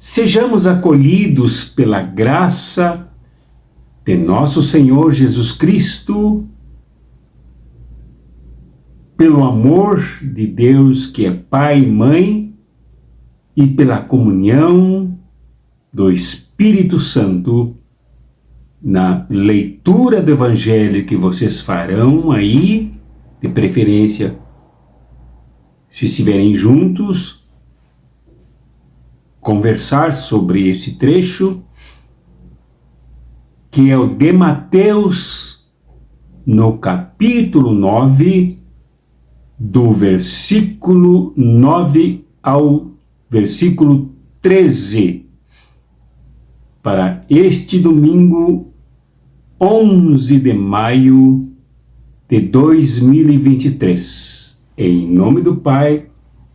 Sejamos acolhidos pela graça de nosso Senhor Jesus Cristo, pelo amor de Deus que é Pai e Mãe e pela comunhão do Espírito Santo na leitura do Evangelho que vocês farão aí, de preferência, se estiverem juntos, conversar sobre esse trecho, que é o de Mateus, no capítulo 9, do versículo 9 ao versículo 13, para este domingo, 11 de maio de 2023. Em nome do Pai,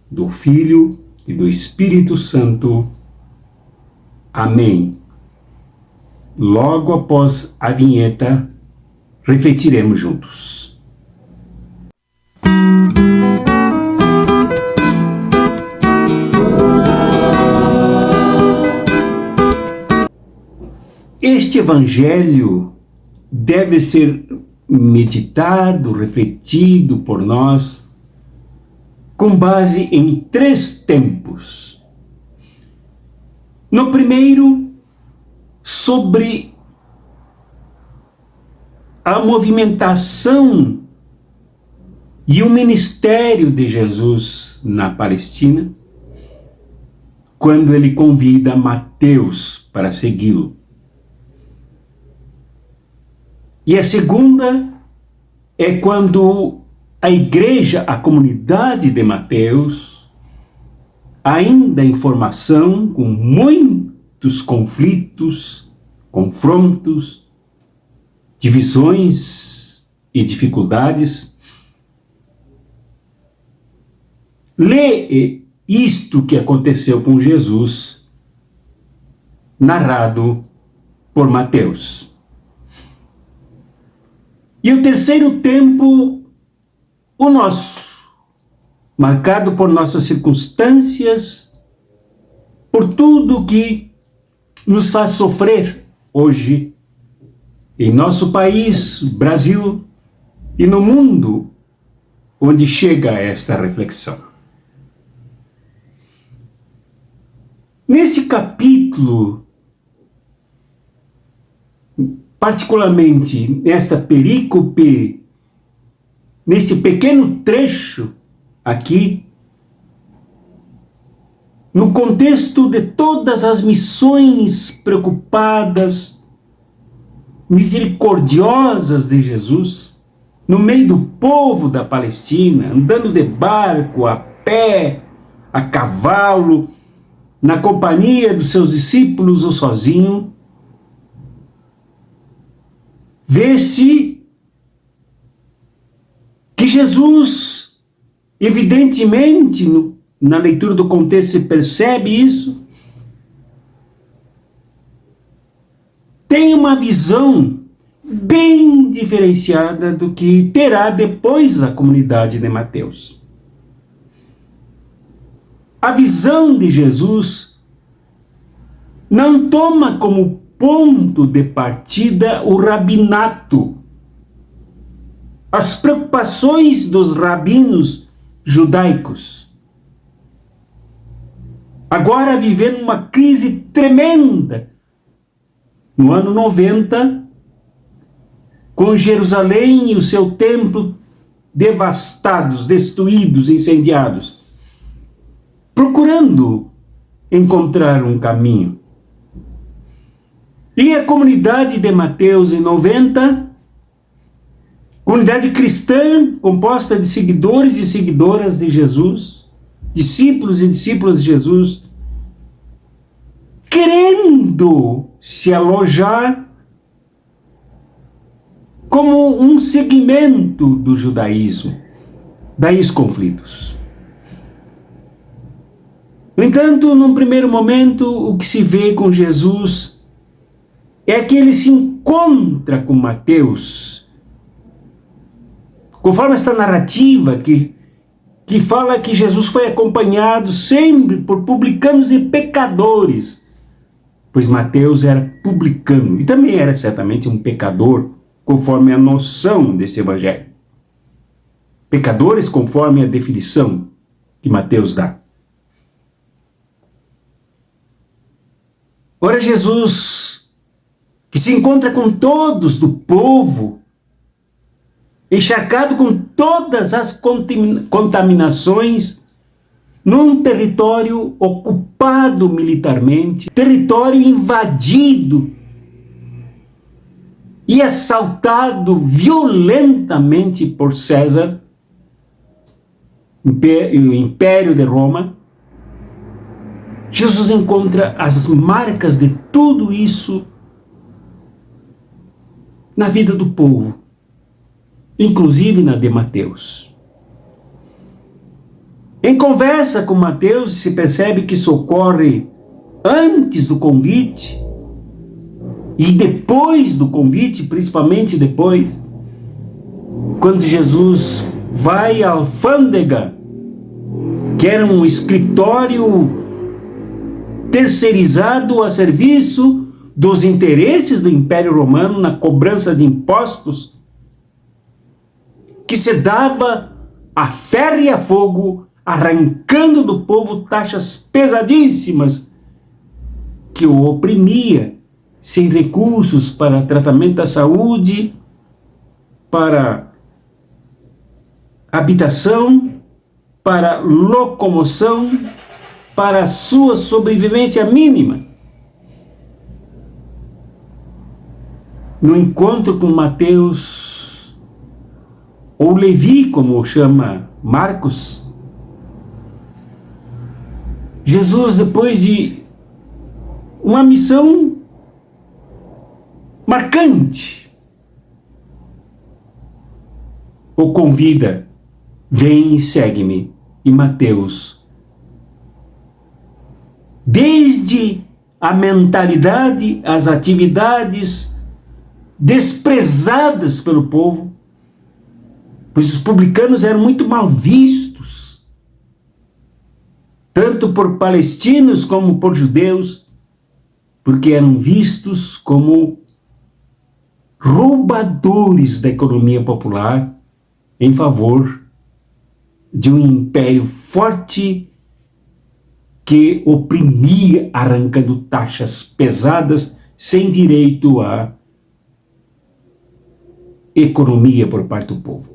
do Filho e do Espírito Santo. Amém. Logo após a vinheta, refletiremos juntos. Este Evangelho deve ser meditado, refletido por nós, com base em 3 tempos. No primeiro, sobre a movimentação e o ministério de Jesus na Palestina, quando ele convida Mateus para segui-lo. E a segunda é quando a igreja, a comunidade de Mateus, ainda em formação, com muitos conflitos, confrontos, divisões e dificuldades, lê isto que aconteceu com Jesus, narrado por Mateus. E o terceiro tempo, o nosso, marcado por nossas circunstâncias, por tudo que nos faz sofrer hoje, em nosso país, Brasil, e no mundo onde chega esta reflexão. Nesse capítulo, particularmente nesta perícope, nesse pequeno trecho aqui, no contexto de todas as missões preocupadas, misericordiosas de Jesus, no meio do povo da Palestina, andando de barco, a pé, a cavalo, na companhia dos seus discípulos ou sozinho, vê-se que Jesus, evidentemente, na leitura do contexto se percebe isso, tem uma visão bem diferenciada do que terá depois a comunidade de Mateus. A visão de Jesus não toma como ponto de partida o rabinato, as preocupações dos rabinos judaicos, agora vivendo uma crise tremenda, no ano 90, com Jerusalém e o seu templo devastados, destruídos, incendiados, procurando encontrar um caminho. E a comunidade de Mateus em 90, comunidade cristã composta de seguidores e seguidoras de Jesus, discípulos e discípulas de Jesus, querendo se alojar como um segmento do judaísmo. Daí os conflitos. No entanto, num primeiro momento, o que se vê com Jesus é que ele se encontra com Mateus, conforme esta narrativa que que fala que Jesus foi acompanhado sempre por publicanos e pecadores, pois Mateus era publicano e também era certamente um pecador, conforme a noção desse evangelho. Pecadores conforme a definição que Mateus dá. Ora, Jesus, que se encontra com todos do povo, encharcado com todas as contaminações, num território ocupado militarmente, território invadido e assaltado violentamente por César, o Império de Roma. Jesus encontra as marcas de tudo isso na vida do povo, inclusive na de Mateus. Em conversa com Mateus, se percebe que isso ocorre antes do convite e depois do convite, principalmente depois, quando Jesus vai à alfândega, que era um escritório terceirizado a serviço dos interesses do Império Romano na cobrança de impostos, que se dava a ferro e a fogo, arrancando do povo taxas pesadíssimas que o oprimia, sem recursos para tratamento da saúde, para habitação, para locomoção, para a sua sobrevivência mínima. No encontro com Mateus, ou Levi, como o chama Marcos, Jesus, depois de uma missão marcante, o convida: vem e segue-me. E Mateus, desde a mentalidade, as atividades desprezadas pelo povo, pois os publicanos eram muito mal vistos, tanto por palestinos como por judeus, porque eram vistos como roubadores da economia popular em favor de um império forte que oprimia, arrancando taxas pesadas sem direito à economia por parte do povo.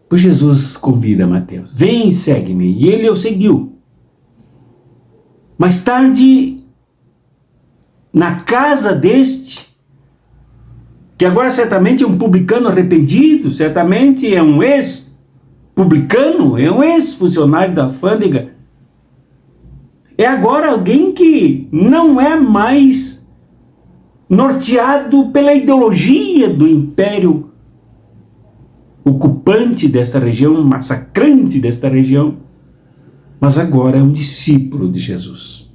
Pois Jesus convida Mateus: vem e segue-me. E ele o seguiu. Mais tarde, na casa deste, que agora certamente é um publicano arrependido, certamente é um ex-publicano, é um ex-funcionário da alfândega, é agora alguém que não é mais norteado pela ideologia do império ocupante desta região, massacrante desta região, mas agora é um discípulo de Jesus.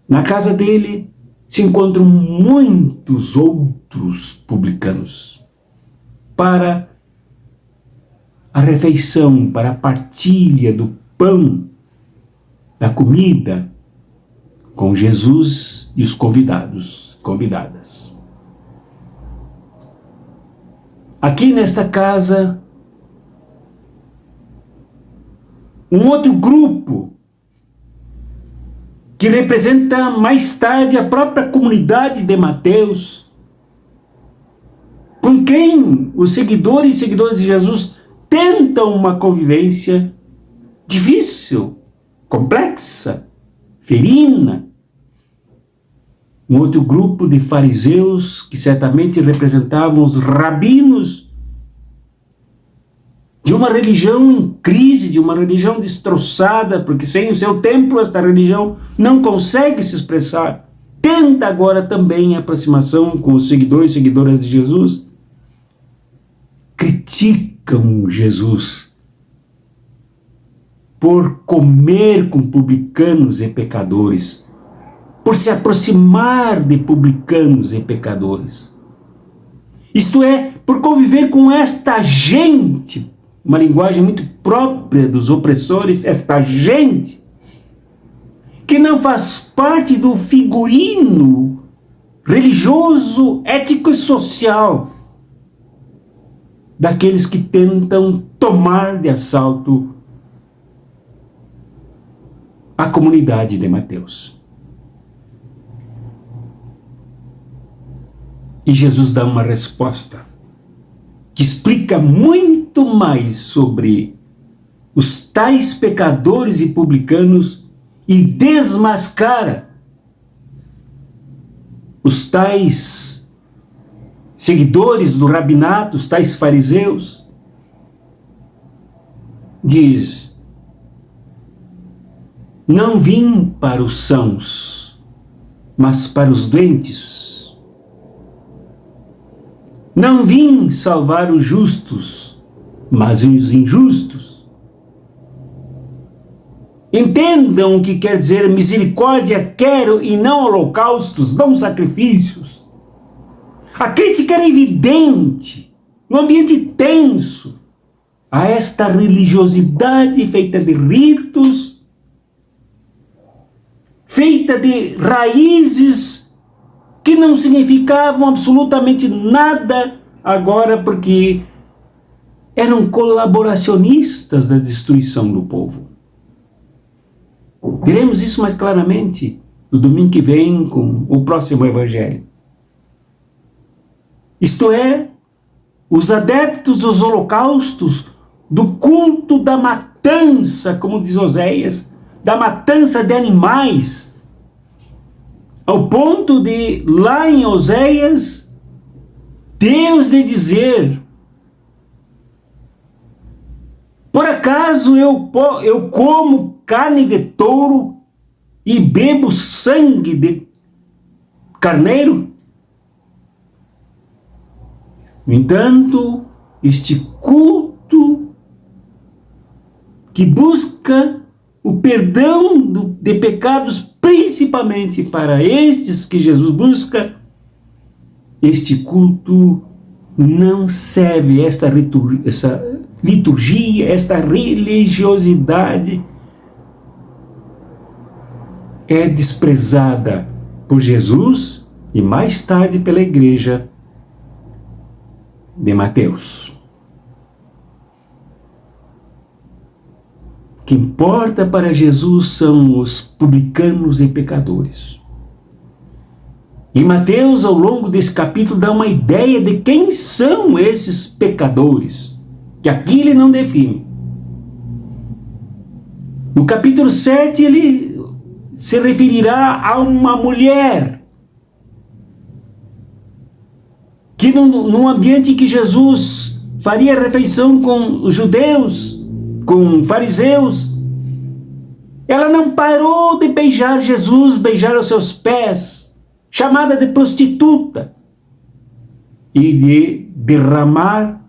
Na casa dele se encontram muitos outros publicanos para a refeição, para a partilha do pão, da comida, com Jesus e os convidadas. Aqui nesta casa, um outro grupo que representa mais tarde a própria comunidade de Mateus, com quem os seguidores de Jesus tentam uma convivência difícil, complexa, ferina. Um outro grupo de fariseus que certamente representavam os rabinos de uma religião em crise, de uma religião destroçada, porque sem o seu templo esta religião não consegue se expressar. Tenta agora também a aproximação com os seguidores e seguidoras de Jesus. Criticam Jesus por comer com publicanos e pecadores, por se aproximar de publicanos e pecadores. Isto é, por conviver com esta gente uma linguagem muito própria dos opressores, esta gente que não faz parte do figurino religioso, ético e social daqueles que tentam tomar de assalto a comunidade de Mateus. E Jesus dá uma resposta que explica muito mais sobre os tais pecadores e publicanos e desmascara os tais seguidores do rabinato, os tais fariseus. Diz: não vim para os sãos, mas para os doentes. Não vim salvar os justos, mas os injustos. Entendam o que quer dizer misericórdia quero e não holocaustos, não sacrifícios. A crítica era evidente, no ambiente tenso, a esta religiosidade feita de ritos, feita de raízes que não significavam absolutamente nada agora, porque eram colaboracionistas da destruição do povo. Veremos isso mais claramente no domingo que vem com o próximo evangelho. Isto é, os adeptos dos holocaustos, do culto da matança, como diz Oséias, da matança de animais, ao ponto de, lá em Oséias, Deus lhe dizer: por acaso eu como carne de touro e bebo sangue de carneiro? No entanto, este culto que busca o perdão de pecados, principalmente para estes que Jesus busca, este culto não serve, essa liturgia, esta religiosidade é desprezada por Jesus e mais tarde pela igreja de Mateus. O que importa para Jesus são os publicanos e pecadores. E Mateus, ao longo desse capítulo, dá uma ideia de quem são esses pecadores, que aqui ele não define. No capítulo 7, ele se referirá a uma mulher que num ambiente em que Jesus faria refeição com os judeus, com fariseus, ela não parou de beijar Jesus, beijar os seus pés, chamada de prostituta, e de derramar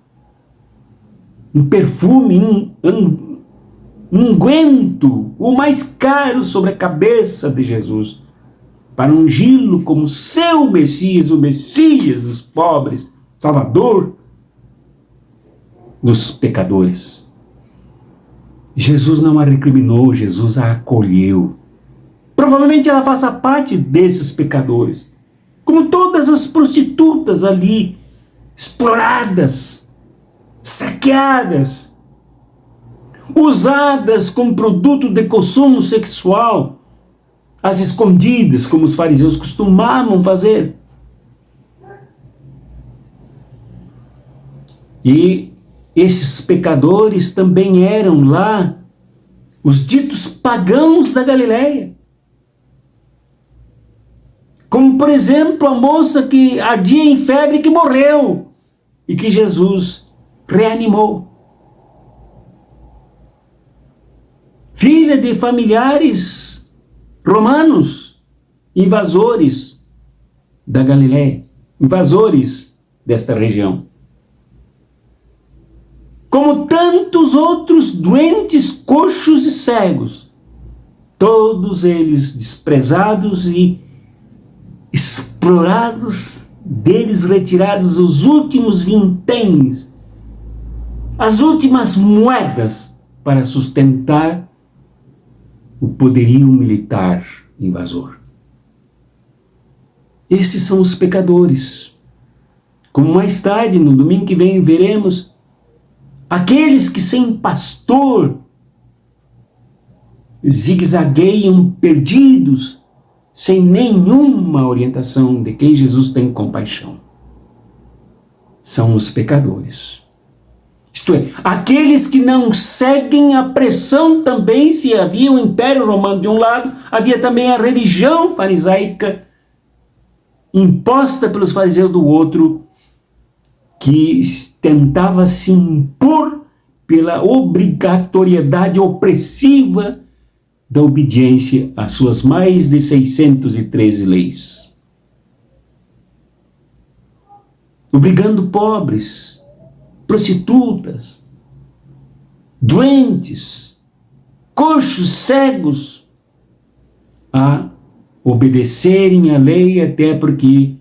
um perfume, um unguento, o mais caro, sobre a cabeça de Jesus, para ungí-lo como seu Messias, o Messias dos pobres, Salvador dos pecadores. Jesus não a recriminou, Jesus a acolheu. Provavelmente ela faça parte desses pecadores, como todas as prostitutas ali, exploradas, saqueadas, usadas como produto de consumo sexual, às escondidas, como os fariseus costumavam fazer. E esses pecadores também eram lá os ditos pagãos da Galileia. Como, por exemplo, a moça que ardia em febre, que morreu e que Jesus reanimou. Filha de familiares romanos, invasores da Galileia, invasores desta região. Como tantos outros doentes, coxos e cegos, todos eles desprezados e explorados, deles retirados os últimos vinténs, as últimas moedas para sustentar o poderio militar invasor. Esses são os pecadores. Como mais tarde, no domingo que vem, veremos, aqueles que sem pastor zigue-zagueiam perdidos, sem nenhuma orientação de quem Jesus tem compaixão. São os pecadores. Isto é, aqueles que não seguem a pressão também, se havia o Império Romano de um lado, havia também a religião farisaica imposta pelos fariseus do outro, que tentava se impor pela obrigatoriedade opressiva da obediência às suas mais de 613 leis. Obrigando pobres, prostitutas, doentes, coxos, cegos a obedecerem à lei, até porque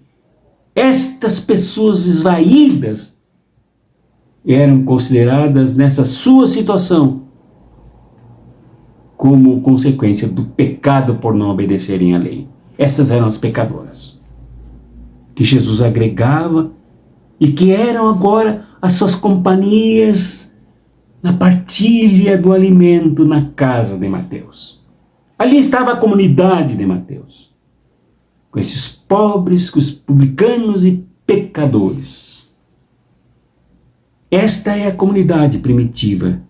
estas pessoas esvaídas eram consideradas nessa sua situação como consequência do pecado por não obedecerem à lei. Essas eram as pecadoras que Jesus agregava e que eram agora as suas companhias na partilha do alimento na casa de Mateus. Ali estava a comunidade de Mateus, com esses pobres, com os publicanos e pecadores. Esta é a comunidade primitiva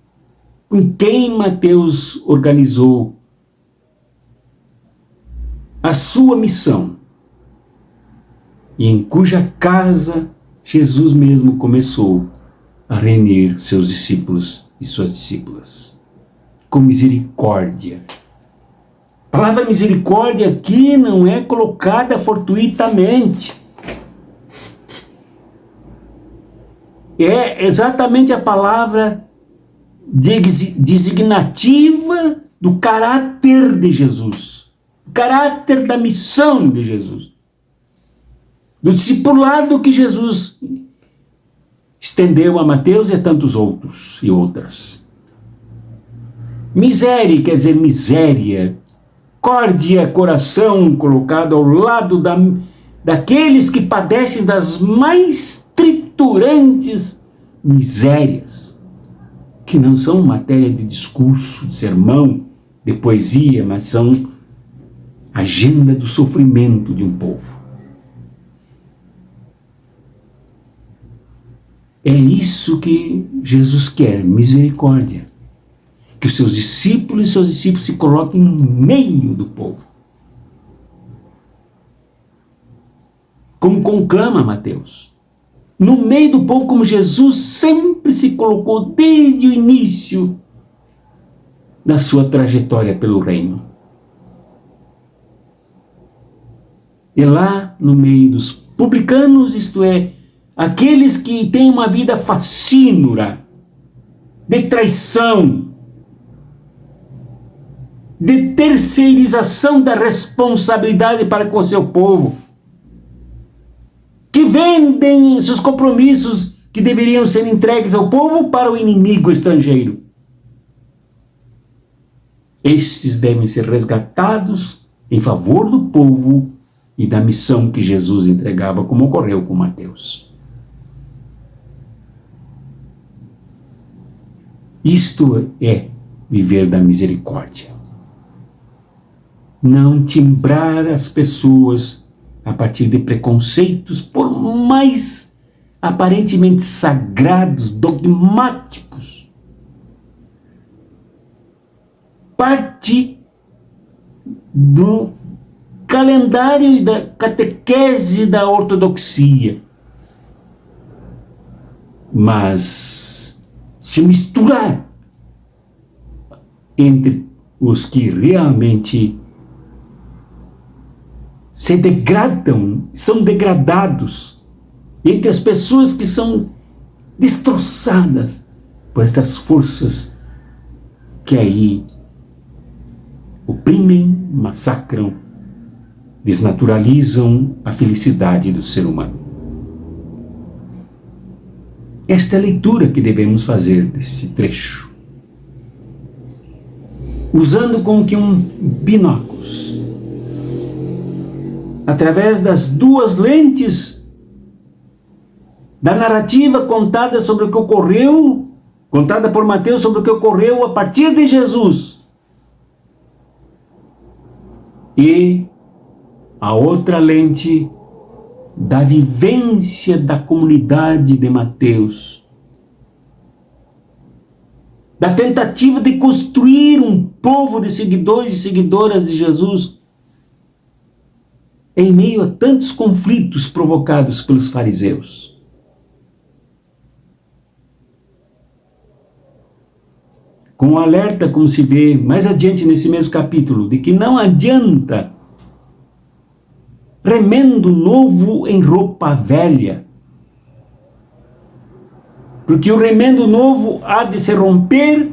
com quem Mateus organizou a sua missão e em cuja casa Jesus mesmo começou a reunir seus discípulos e suas discípulas com misericórdia. A palavra misericórdia aqui não é colocada fortuitamente. É exatamente a palavra designativa do caráter de Jesus, o caráter da missão de Jesus, do discipulado que Jesus estendeu a Mateus e a tantos outros e outras. Miséria quer dizer miséria, córdia, coração, colocado ao lado daqueles que padecem das mais triturantes misérias, que não são matéria de discurso, de sermão, de poesia, mas são agenda do sofrimento de um povo. É isso que Jesus quer, misericórdia. Que os seus discípulos e seus discípulos se coloquem no meio do povo. Como conclama Mateus. No meio do povo, como Jesus sempre se colocou desde o início da sua trajetória pelo reino. E lá no meio dos publicanos, isto é, aqueles que têm uma vida facínora, de traição, de terceirização da responsabilidade para com o seu povo, que vendem seus compromissos que deveriam ser entregues ao povo para o inimigo estrangeiro. Estes devem ser resgatados em favor do povo e da missão que Jesus entregava, como ocorreu com Mateus. Isto é viver da misericórdia. Não timbrar as pessoas a partir de preconceitos, por mais aparentemente sagrados, dogmáticos. Parte do calendário e da catequese da ortodoxia. Mas se misturar entre os que realmente se degradam, são degradados, entre as pessoas que são destroçadas por estas forças que aí oprimem, massacram, desnaturalizam a felicidade do ser humano. Esta é a leitura que devemos fazer desse trecho, usando como que binóculos, através das duas lentes da narrativa contada sobre o que ocorreu, contada por Mateus sobre o que ocorreu a partir de Jesus, e a outra lente da vivência da comunidade de Mateus, da tentativa de construir um povo de seguidores e seguidoras de Jesus em meio a tantos conflitos provocados pelos fariseus. Com um alerta, como se vê mais adiante nesse mesmo capítulo, de que não adianta remendo novo em roupa velha, porque o remendo novo há de se romper,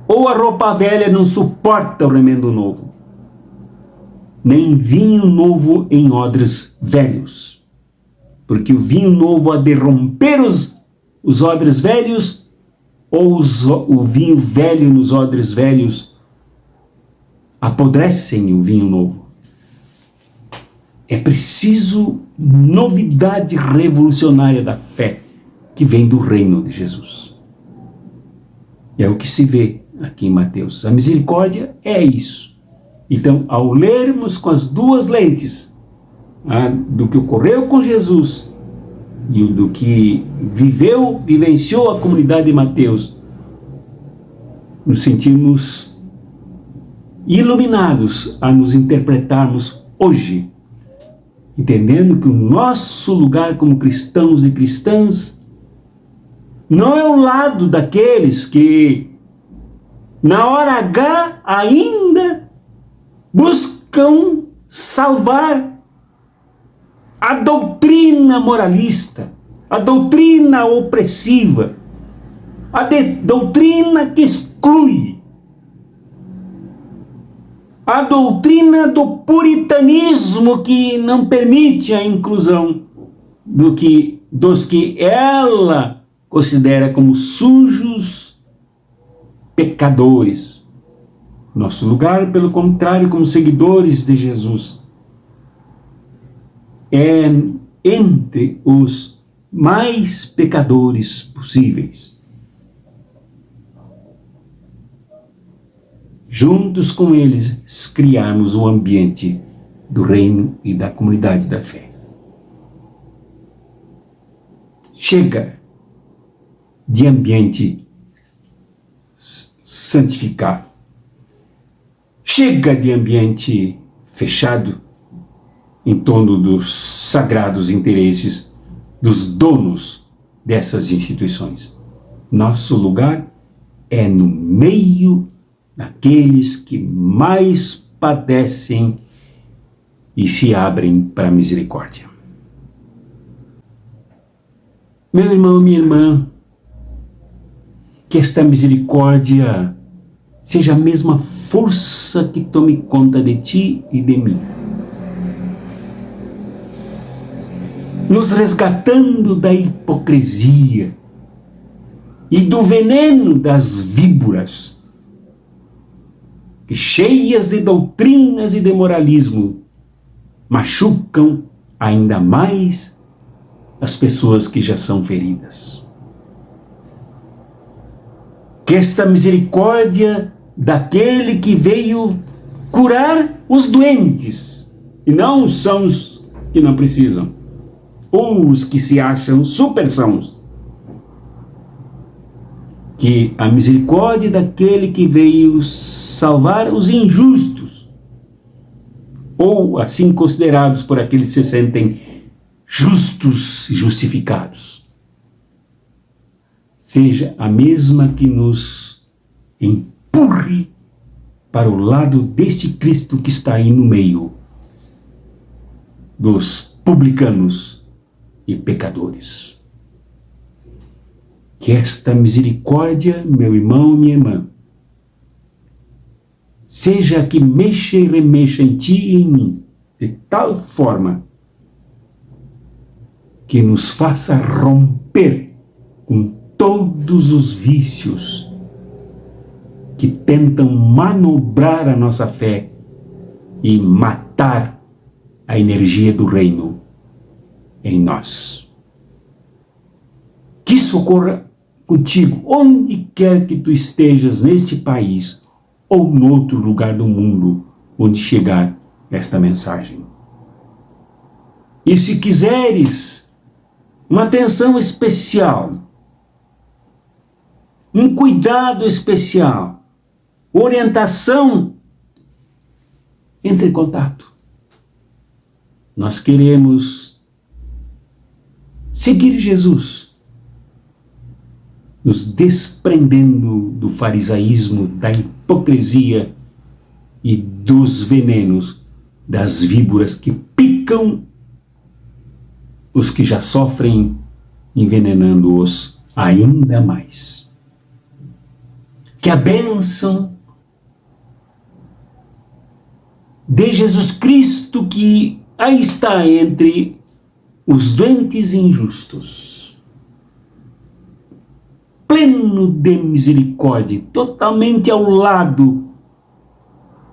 ou a roupa velha não suporta o remendo novo. Nem vinho novo em odres velhos, porque o vinho novo há de romper os odres velhos, ou o vinho velho nos odres velhos apodrecem o vinho novo. É preciso novidade revolucionária da fé que vem do reino de Jesus. É o que se vê aqui em Mateus. A misericórdia é isso. Então, ao lermos com as duas lentes, do que ocorreu com Jesus e do que vivenciou a comunidade de Mateus, nos sentimos iluminados a nos interpretarmos hoje, entendendo que o nosso lugar como cristãos e cristãs não é o lado daqueles que, na hora H, ainda buscam salvar a doutrina moralista, a doutrina opressiva, a doutrina que exclui, a doutrina do puritanismo que não permite a inclusão dos que ela considera como sujos, pecadores. Nosso lugar, pelo contrário, como seguidores de Jesus, é entre os mais pecadores possíveis. Juntos com eles, criarmos o ambiente do reino e da comunidade da fé. Chega de ambiente santificado. Chega de ambiente fechado em torno dos sagrados interesses dos donos dessas instituições. Nosso lugar é no meio daqueles que mais padecem e se abrem para a misericórdia. Meu irmão, minha irmã, que esta misericórdia seja a mesma força que tome conta de ti e de mim, nos resgatando da hipocrisia e do veneno das víboras, que, cheias de doutrinas e de moralismo, machucam ainda mais as pessoas que já são feridas. Que esta misericórdia daquele que veio curar os doentes, e não os sãos que não precisam, ou os que se acham super sãos. Que a misericórdia daquele que veio salvar os injustos, ou assim considerados por aqueles que se sentem justos e justificados, seja a mesma que nos empurre para o lado desse Cristo que está aí no meio dos publicanos e pecadores. Que esta misericórdia, meu irmão, minha irmã, seja a que mexa e remexa em ti e em mim, de tal forma que nos faça romper com todos os vícios que tentam manobrar a nossa fé e matar a energia do reino em nós. Que isso ocorra contigo, onde quer que tu estejas neste país ou em outro lugar do mundo onde chegar esta mensagem. E se quiseres uma atenção especial, um cuidado especial, orientação, entre em contato. Nós queremos seguir Jesus, nos desprendendo do farisaísmo, da hipocrisia e dos venenos das víboras que picam os que já sofrem, envenenando-os ainda mais. Que a bênção de Jesus Cristo, que aí está entre os doentes e injustos, pleno de misericórdia, totalmente ao lado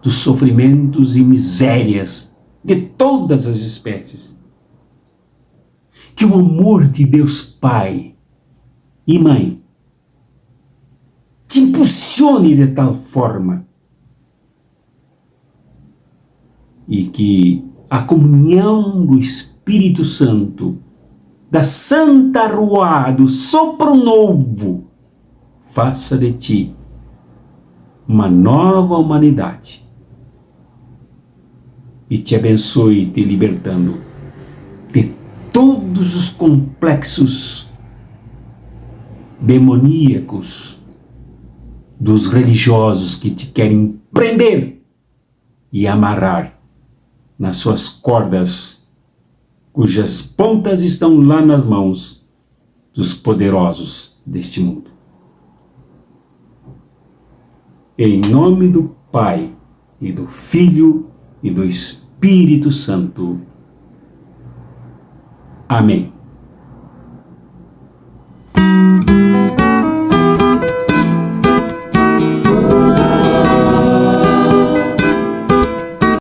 dos sofrimentos e misérias de todas as espécies. Que o amor de Deus Pai e Mãe te impulsione de tal forma e que a comunhão do Espírito Santo, da Santa Ruá, do sopro novo, faça de ti uma nova humanidade e te abençoe, te libertando de todos os complexos demoníacos dos religiosos que te querem prender e amarrar nas suas cordas, cujas pontas estão lá nas mãos dos poderosos deste mundo. Em nome do Pai, e do Filho, e do Espírito Santo. Amém.